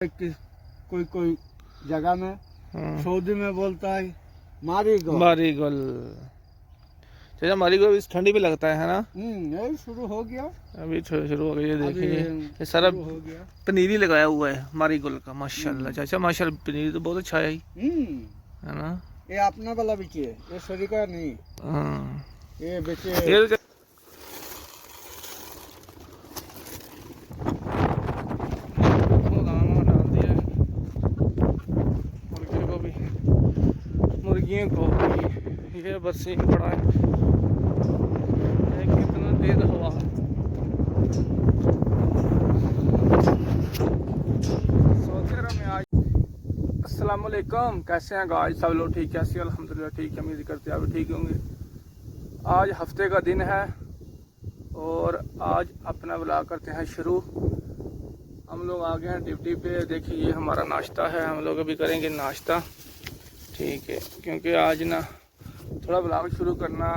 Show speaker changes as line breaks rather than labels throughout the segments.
कोई कोई जगह में सऊदी में बोलता है मारीगोल।
मारीगोल चाचा, मारीगोल इस ठंडी में लगता है ना?
यही शुरू हो गया,
अभी शुरू हो गया। ये देखिए ये सारा
हो गया।
पनीर ही लगाया हुआ है मारीगोल का। माशाल्लाह चाचा, माशाल्लाह पनीर तो बहुत अच्छा है है ना?
ये अपना वाला बेचे, ये सरी का नहीं। ये बेचे
ये मुर्गियों को ये बरसीन पड़ा है। कितना तेज हवा सऊदी अरब में आज। अस्सलाम वालेकुम, कैसे हैं गाइस? सब लोग ठीक? कैसे हैं? अल्हम्दुलिल्लाह ठीक है, उम्मीद करते हैं आप ठीक होंगे। आज हफ्ते का दिन है और आज अपना व्लॉग करते हैं शुरू। हम लोग आ गए हैं ड्यूटी पे। देखिए ये हमारा नाश्ता है, हम लोग अभी करेंगे नाश्ता, ठीक है? क्योंकि आज ना थोड़ा व्लॉग शुरू करना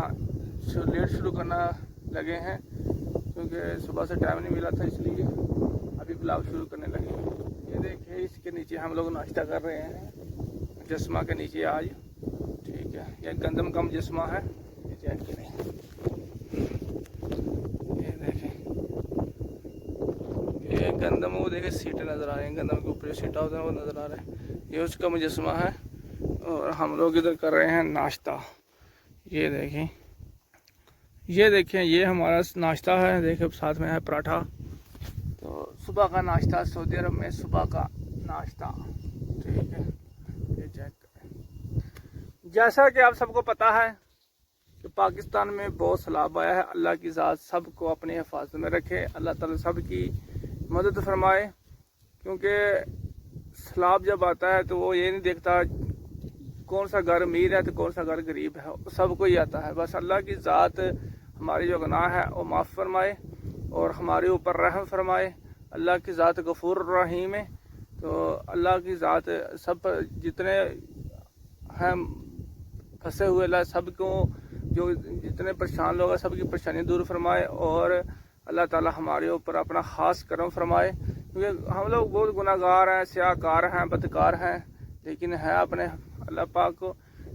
लेट शुरू करना लगे हैं, क्योंकि सुबह से टाइम नहीं मिला था, इसलिए अभी व्लॉग शुरू करने लगे हैं। ये देखिए इसके नीचे हम लोग नाश्ता कर रहे हैं, जस्मा के नीचे आज, ठीक है? ये गंदम का मुजस्मा है, ये चेक करें। ये देखें ये गंदम, वो देखे सीटें नज़र आ रही हैं, गंदम के ऊपर सीटा होता है वो नज़र आ रहा है, ये उसका मुजस्मा है। और हम लोग इधर कर रहे हैं नाश्ता। ये देखें ये हमारा नाश्ता है। देखिए साथ में है पराठा। तो सुबह का नाश्ता सऊदी अरब में, सुबह का नाश्ता, ठीक है? ये चेक करें। जैसा कि आप सबको पता है कि पाकिस्तान में बहुत सैलाब आया है। अल्लाह की ज़ात सबको अपनी हिफाजत में रखे, अल्लाह ताला सबकी मदद फरमाए। क्योंकि सैलाब जब आता है तो वो ये नहीं देखता कौन सा घर अमीर है तो कौन सा घर गरीब है, सबको ही आता है। बस अल्लाह की ज़ात हमारी जो गुनाह है वो माफ़ फरमाए और हमारे ऊपर रहम फरमाए। अल्लाह की ज़ात गफूर रहीम है। तो अल्लाह की ज़ात सब जितने हैं फंसे हुए, अल्लाह सबको, जो जितने परेशान लोग हैं सबकी परेशानी दूर फरमाए और अल्लाह ताला हमारे ऊपर अपना ख़ास करम फरमाए। क्योंकि हम लोग बहुत गुनाहगार हैं, स्याहकार हैं, बदकार हैं, लेकिन है अपने अल्लाह पाक को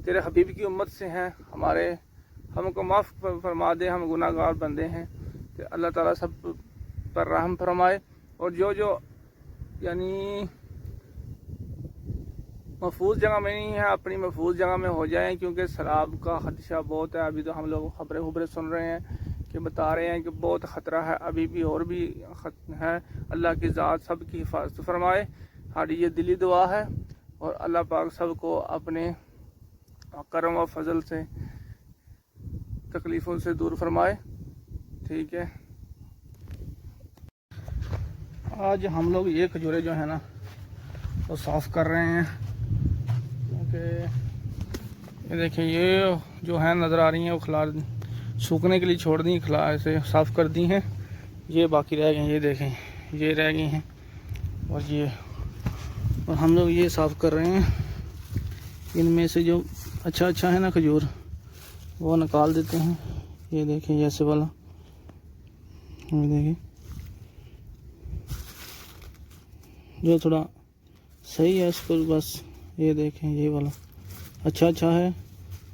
तेरे हबीब की उम्मत से हैं, हमको माफ़ फरमा दे, हम गुनाहगार बंदे हैं। तो अल्लाह ताला सब पर रहम फरमाए और जो यानी महफूज जगह में नहीं है अपनी महफूज जगह में हो जाएं, क्योंकि सैलाब का खदशा बहुत है। अभी तो हम लोग खबरें सुन रहे हैं कि बता रहे हैं कि बहुत ख़तरा है, अभी भी और भी है। अल्लाह की ज़ात सब की हिफाजत फरमाए, हमारी ये दिली दुआ है। और अल्लाह पाक सबको अपने करम व फजल से तकलीफ़ों से दूर फरमाए, ठीक है? आज हम लोग ये खजूरें जो है ना वो साफ़ कर रहे हैं, क्योंकि ये देखिए ये जो है नज़र आ रही हैं वो खिला सूखने के लिए छोड़ दी, खिला ऐसे साफ़ कर दी हैं। ये बाकी रह गए, ये देखें ये रह गई हैं और हम लोग ये साफ़ कर रहे हैं। इनमें से जो अच्छा है ना खजूर वो निकाल देते हैं। ये देखें ऐसे वाला, ये देखें जो थोड़ा सही है इसको बस, ये देखें ये वाला अच्छा है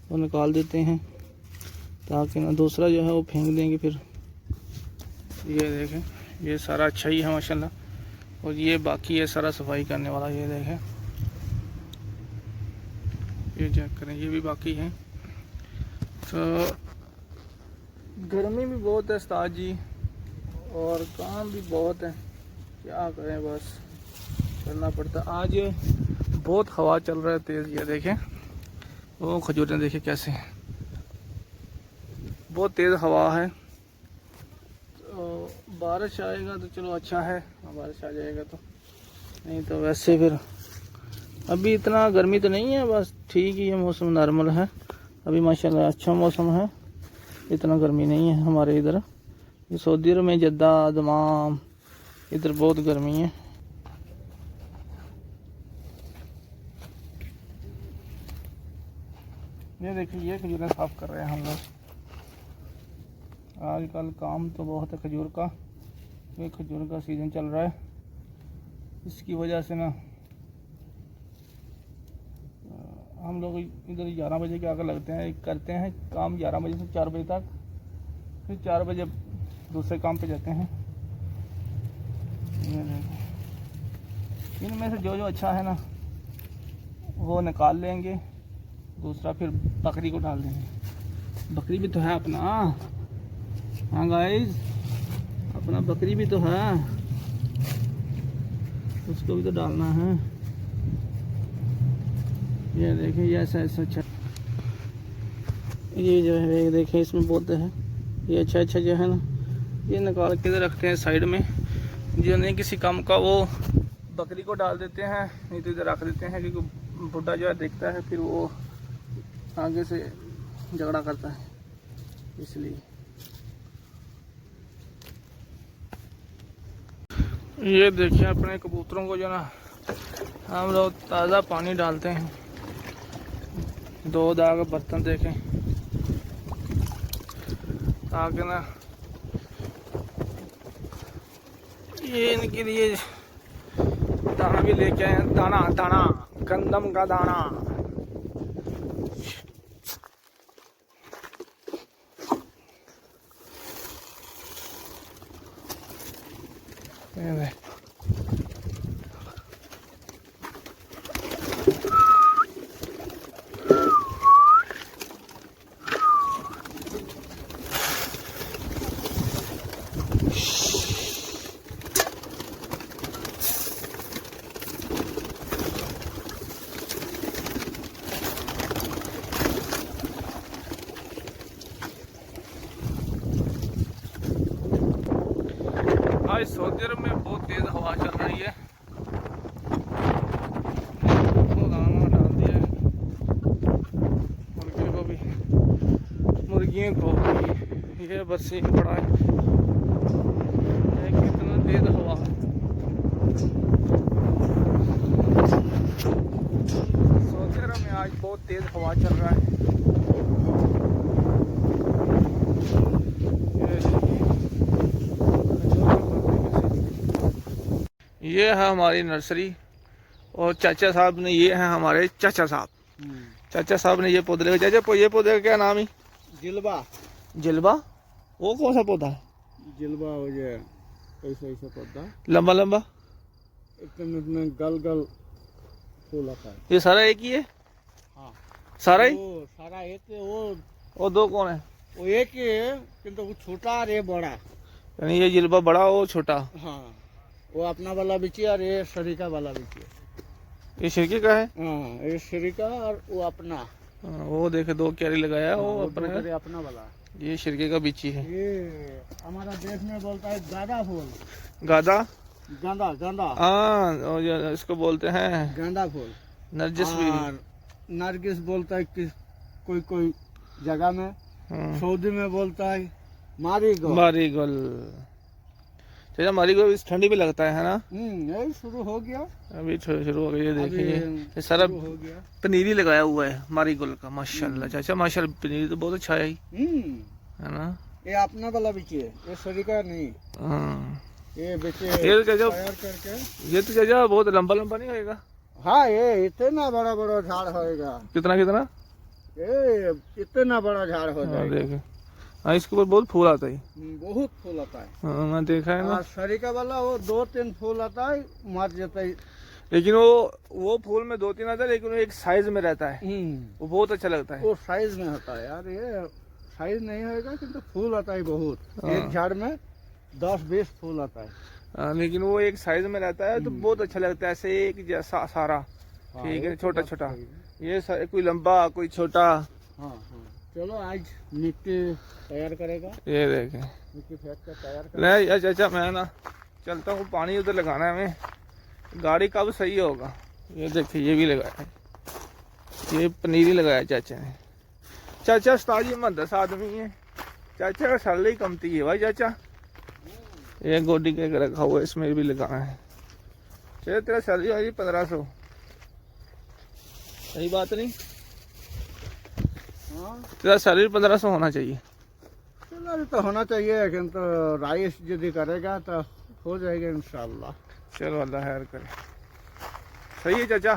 वो निकाल देते हैं, ताकि ना दूसरा जो है वो फेंक देंगे फिर। ये देखें ये सारा अच्छा ही है माशाल्लाह, और ये बाकी है सारा सफाई करने वाला। ये देखें ये चेक करें, ये भी बाकी है। तो गर्मी भी बहुत है उस्ताद जी और काम भी बहुत है, क्या करें, बस करना पड़ता। आज बहुत हवा चल रहा है तेज़। ये देखें वो खजूरें देखें कैसे हैं, बहुत तेज़ हवा है। तो बारिश आएगा तो चलो अच्छा है, बारिश आ जाएगा तो, नहीं तो वैसे फिर अभी इतना गर्मी तो नहीं है, बस ठीक ही है, मौसम नॉर्मल है अभी माशाल्लाह, अच्छा मौसम है, इतना गर्मी नहीं है हमारे इधर। ये सऊदी अरब में जद्दा दमाम इधर बहुत गर्मी है। ये देखिए ये खजूरें साफ़ कर रहे हैं हम लोग। आजकल काम तो बहुत है खजूर का, ये खजूर का सीज़न चल रहा है। इसकी वजह से ना हम लोग इधर 11 बजे के आकर लगते हैं, करते हैं काम 11 बजे से 4 बजे तक, फिर 4 बजे दूसरे काम पे जाते हैं। इनमें से जो जो अच्छा है ना वो निकाल लेंगे, दूसरा फिर बकरी को डाल देंगे। बकरी भी तो है अपना, हाँ गाइस, अपना बकरी भी तो है, उसको भी तो डालना है। ये देखिए, ये ऐसा ऐसा अच्छा, ये जो है देखिए इसमें बोलते हैं, ये अच्छा अच्छा जो है ना, ये निकाल के रखते हैं साइड में। जो नहीं किसी काम का वो बकरी को डाल देते हैं, नहीं तो इधर रख देते हैं, क्योंकि बुढ़ा जो है देखता है फिर वो आगे से झगड़ा करता है, इसलिए। ये देखिए अपने कबूतरों को जो ना हम लोग ताज़ा पानी डालते हैं, 2 दाग बर्तन देखें, ताकि ना ये इनके लिए दाना भी लेके आए, दाना दाना गंदम का दाना। आज सऊदी अरब में बहुत तेज हवा चल रही है, तो दाना डाल दिया है मुर्गियों को भी, मुर्गियों को भी। ये बरसीन पड़ा है, कितना तेज हवा है। सऊदी अरब में आज बहुत तेज हवा चल रहा है। ये है हमारी नर्सरी, और चाचा साहब ने, ये है हमारे चाचा साहब, चाचा साहब ने ये पौधे लगे। चाचा ये पौधे का क्या नाम है?
जिलबा।
जिलबा? वो कौन सा पौधा है?
जिलबा हो जाए ऐसा ऐसा पौधा,
लंबा लंबा,
इतने गल गल फूल आता है।
ये सारा एक ही है?
हाँ
सारा ही?
सारा एक है।
वो 2 कौन है?
वो एक ही है, किंतु वो छोटा और ये बड़ा।
यानी ये जिलबा बड़ा, वो छोटा।
हाँ, वो अपना वाला बिची और ये शरीका वाला बिची।
ये शिरके का है?
हाँ, ये शरीका और वो अपना।
वो देखे 2 क्यारी लगाया, वो अपने
अपना वाला।
ये शिरके का बिची है।
ये हमारा देश में बोलता है गांदा फूल।
गादा?
गांदा गांदा,
हाँ, इसको बोलते हैं
गांदा फूल।
नरगिस भी।
नरगिस बोलता है कि कोई कोई जगह में, सऊदी में बोलता है मारीगोल्ड।
मारीगोल्ड। चाचा मारीगोल्ड इस ठंडी भी लगता है ना?
यही शुरू हो गया,
अभी शुरू हो गया। ये देखिए ये सारा
हो गया।
पनीरी लगाया हुआ है मारीगोल्ड का, माशाल्लाह। चाचा माशाल्लाह, पनीरी तो बहुत अच्छा है है ना?
ये अपना वाला बिची है, ये शरीका नहीं। ये बेचे
ये चाचा,
तैयार करके।
ये तो चाचा बहुत लंबा लंबा नहीं होएगा?
हाँ, ये इतना बड़ा बड़ा झाड़ होएगा।
कितना कितना?
ये इतना बड़ा झाड़ हो जाएगा।
देखे, हाँ, इसके ऊपर बहुत फूल आता है।
बहुत फूल आता है।
हाँ, मैं देखा है ना।
शरीका वाला वो 2-3 फूल आता है, मर जाता है।
लेकिन वो फूल में 2-3 आता है, लेकिन वो एक साइज में रहता है, वो बहुत अच्छा लगता है।
वो साइज में होता है यार, ये साइज नहीं होएगा किंतु फूल आता है बहुत। एक झाड़ में 10-20 फूल आता है।
लेकिन वो एक साइज में रहता है, तो बहुत अच्छा लगता है, ऐसे एक जैसा सारा। ठीक है, छोटा छोटा, ये कोई लंबा कोई छोटा।
हाँ, चलो आज मिट्टी तैयार करेगा।
ये देखें,
मिट्टी फेंक कर तैयार कर।
नहीं चाचा, मैं ना चलता हूँ, पानी उधर लगाना है हमें, गाड़ी कब सही होगा। ये देखिए, ये भी लगाया है, ये पनीरी लगाया चाचा ने। चाचा उस्ताद मंदस आदमी है, चाचा का सैलरी कमती है भाई चाचा। ये गोडी के रखा हुआ है, इसमें भी लगाना है। चलो, तेरा सैलरी होगी 1500, सही बात नहीं?
हाँ,
तेरा सैलरी 1500 होना चाहिए।
सैलरी तो होना चाहिए, किंतु राइस यदि करेगा तो हो जाएगा इंशाल्लाह।
चलो अल्लाह खैर करे। सही है चाचा।